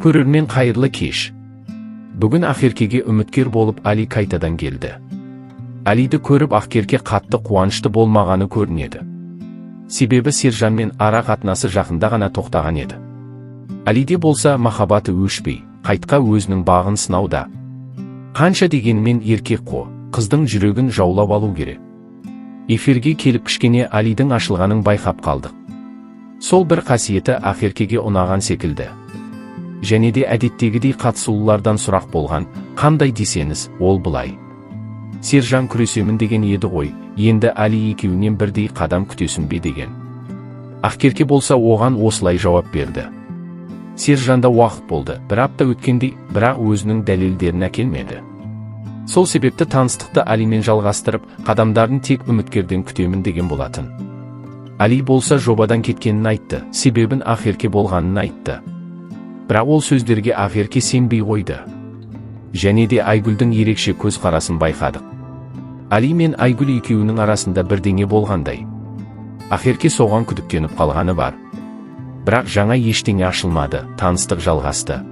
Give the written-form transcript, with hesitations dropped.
Көрермен қайырлы кеш. Бүгін Ақеркеге үміткер болып Али қайтадан келді. Алиді көріп Ақерке қатты қуанышты болмағаны көрінеді. Себебі Сержанмен ара қатынасы жақында ғана тоқтаған еді. Алиде болса махаббаты өшпей, қайтқа өзінің бағын сынауда. Қанша дегенмен еркек қо, қыздың жүрегін жаулап алу керек. Эфирге келіп кішкене Алидің ашылғанын байқап қалдық. Сол бір қасиеті Ақеркеге ұнаған секілді. Және де әдеттегідей қатысулардан сұрақ болған, қандай десеңіз, ол былай. Сержан күресемін деген еді ғой, енді Али екеуінен бірдей қадам күтесің бе деген. Ақерке болса оған осылай жауап берді. Сержанда уақыт болды, бір апта өткендей, бірақ өзінің дәлелдерін әкелмеді. Сол себепті таныстықты Алимен жалғастырып, қадамдарын тек үміткерден күтемін деген болатын. Али болса жобадан кеткенін айтты, себебін Ақерке болғанын айтты. Бірақ ол сөздерге Ақерке сенбей қойды. Және де Айгүлдің ерекше көзқарасын байқадық. Али мен Айгүл екеуінің арасында бірдеңе болғандай. Ақерке соған күдіктеніп қалғаны бар. Бірақ жаңа ештеңе ашылмады, таныстық жалғасты.